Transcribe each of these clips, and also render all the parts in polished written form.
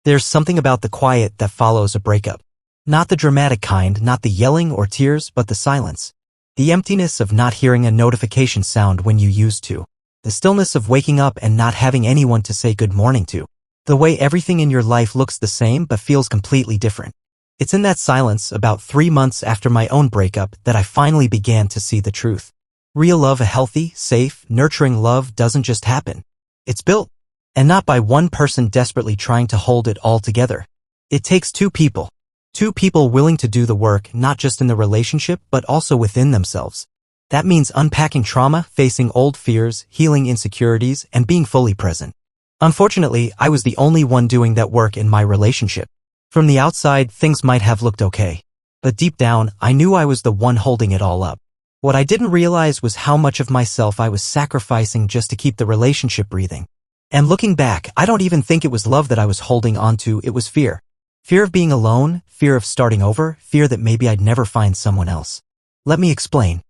There's something about the quiet that follows a breakup. Not the dramatic kind, not the yelling or tears, but the silence. The emptiness of not hearing a notification sound when you used to. The stillness of waking up and not having anyone to say good morning to. The way everything in your life looks the same but feels completely different. It's in that silence, about 3 months after my own breakup, that I finally began to see the truth. Real love, a healthy, safe, nurturing love, doesn't just happen. It's built. And not by one person desperately trying to hold it all together. It takes two people. Two people willing to do the work, not just in the relationship, but also within themselves. That means unpacking trauma, facing old fears, healing insecurities, and being fully present. Unfortunately, I was the only one doing that work in my relationship. From the outside, things might have looked okay. But deep down, I knew I was the one holding it all up. What I didn't realize was how much of myself I was sacrificing just to keep the relationship breathing. And looking back, I don't even think it was love that I was holding on to, it was fear. Fear of being alone, fear of starting over, fear that maybe I'd never find someone else. Let me explain.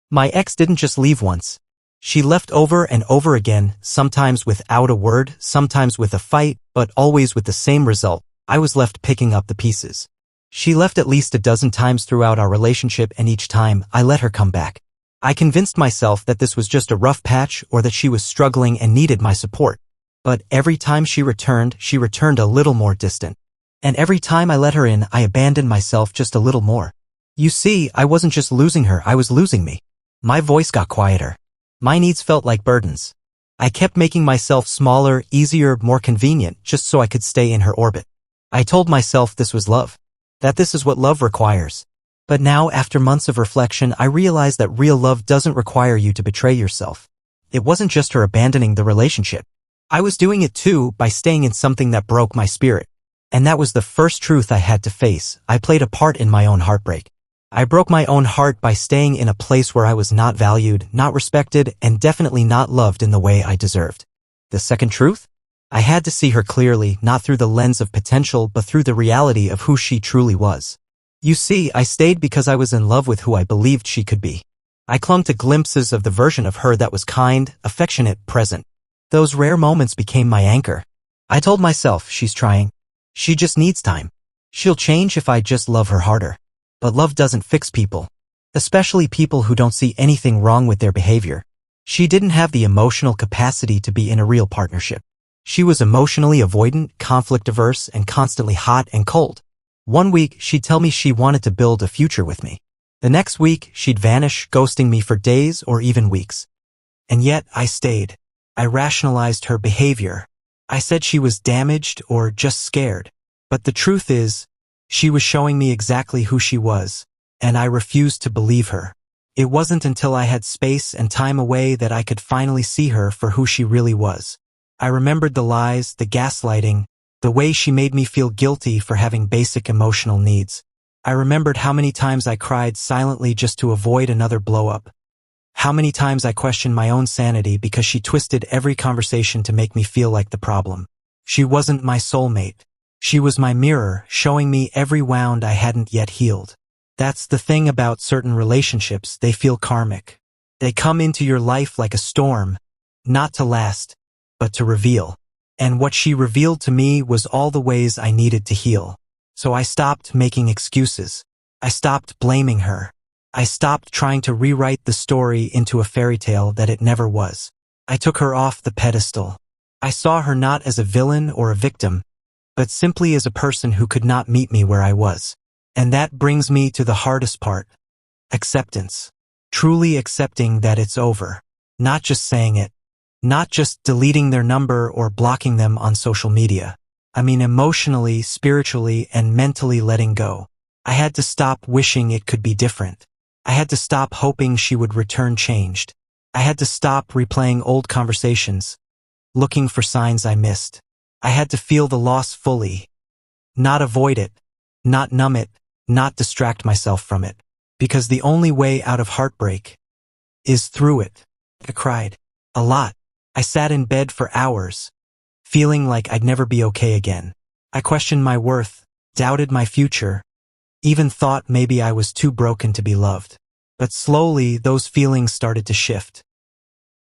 My ex didn't just leave once. She left over and over again, sometimes without a word, sometimes with a fight, but always with the same result. I was left picking up the pieces. She left at least a dozen times throughout our relationship, and each time, I let her come back. I convinced myself that this was just a rough patch or that she was struggling and needed my support. But every time she returned a little more distant. And every time I let her in, I abandoned myself just a little more. You see, I wasn't just losing her, I was losing me. My voice got quieter. My needs felt like burdens. I kept making myself smaller, easier, more convenient, just so I could stay in her orbit. I told myself this was love. That this is what love requires. But now, after months of reflection, I realized that real love doesn't require you to betray yourself. It wasn't just her abandoning the relationship. I was doing it too by staying in something that broke my spirit. And that was the first truth I had to face. I played a part in my own heartbreak. I broke my own heart by staying in a place where I was not valued, not respected, and definitely not loved in the way I deserved. The second truth? I had to see her clearly, not through the lens of potential, but through the reality of who she truly was. You see, I stayed because I was in love with who I believed she could be. I clung to glimpses of the version of her that was kind, affectionate, present. Those rare moments became my anchor. I told myself, she's trying. She just needs time. She'll change if I just love her harder. But love doesn't fix people. Especially people who don't see anything wrong with their behavior. She didn't have the emotional capacity to be in a real partnership. She was emotionally avoidant, conflict-averse, and constantly hot and cold. One week, she'd tell me she wanted to build a future with me. The next week, she'd vanish, ghosting me for days or even weeks. And yet, I stayed. I rationalized her behavior. I said she was damaged or just scared. But the truth is, she was showing me exactly who she was, and I refused to believe her. It wasn't until I had space and time away that I could finally see her for who she really was. I remembered the lies, the gaslighting, the way she made me feel guilty for having basic emotional needs. I remembered how many times I cried silently just to avoid another blow-up. How many times I questioned my own sanity because she twisted every conversation to make me feel like the problem. She wasn't my soulmate. She was my mirror, showing me every wound I hadn't yet healed. That's the thing about certain relationships, they feel karmic. They come into your life like a storm, not to last, but to reveal. And what she revealed to me was all the ways I needed to heal. So I stopped making excuses. I stopped blaming her. I stopped trying to rewrite the story into a fairy tale that it never was. I took her off the pedestal. I saw her not as a villain or a victim, but simply as a person who could not meet me where I was. And that brings me to the hardest part. Acceptance. Truly accepting that it's over. Not just saying it. Not just deleting their number or blocking them on social media. I mean emotionally, spiritually, and mentally letting go. I had to stop wishing it could be different. I had to stop hoping she would return changed. I had to stop replaying old conversations, looking for signs I missed. I had to feel the loss fully. Not avoid it, not numb it, not distract myself from it. Because the only way out of heartbreak is through it. I cried. A lot. I sat in bed for hours, feeling like I'd never be okay again. I questioned my worth, doubted my future, even thought maybe I was too broken to be loved. But slowly, those feelings started to shift.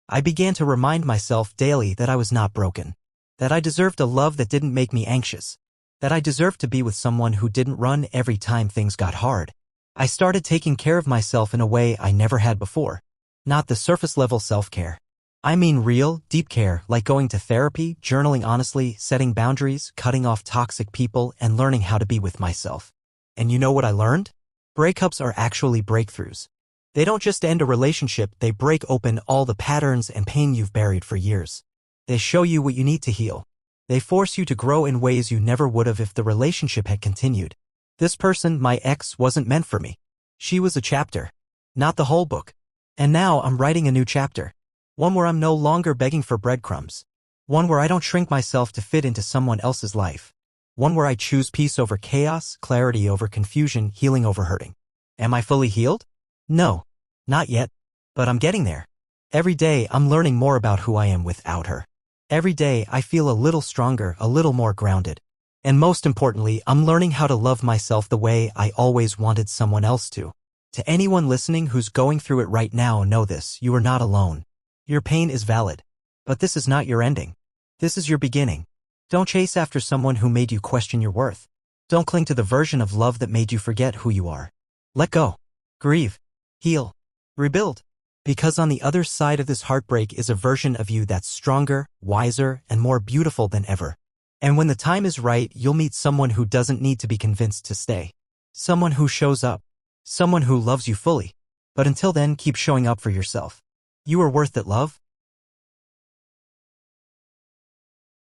I began to remind myself daily that I was not broken, that I deserved a love that didn't make me anxious, That I deserved to be with someone who didn't run every time things got hard. I started taking care of myself in a way I never had before. Not the surface-level self-care. I mean real, deep care, like going to therapy, journaling honestly, setting boundaries, cutting off toxic people, and learning how to be with myself. And you know what I learned? Breakups are actually breakthroughs. They don't just end a relationship, they break open all the patterns and pain you've buried for years. They show you what you need to heal. They force you to grow in ways you never would have if the relationship had continued. This person, my ex, wasn't meant for me. She was a chapter, not the whole book. And now I'm writing a new chapter. One where I'm no longer begging for breadcrumbs. One where I don't shrink myself to fit into someone else's life. One where I choose peace over chaos, clarity over confusion, healing over hurting. Am I fully healed? No, not yet. But I'm getting there. Every day I'm learning more about who I am without her. Every day I feel a little stronger, a little more grounded. And most importantly, I'm learning how to love myself the way I always wanted someone else to. To anyone listening who's going through it right now, know this: you are not alone. Your pain is valid. But this is not your ending. This is your beginning. Don't chase after someone who made you question your worth. Don't cling to the version of love that made you forget who you are. Let go. Grieve. Heal. Rebuild. Because on the other side of this heartbreak is a version of you that's stronger, wiser, and more beautiful than ever. And when the time is right, you'll meet someone who doesn't need to be convinced to stay. Someone who shows up. Someone who loves you fully. But until then, keep showing up for yourself. You are worth it, love.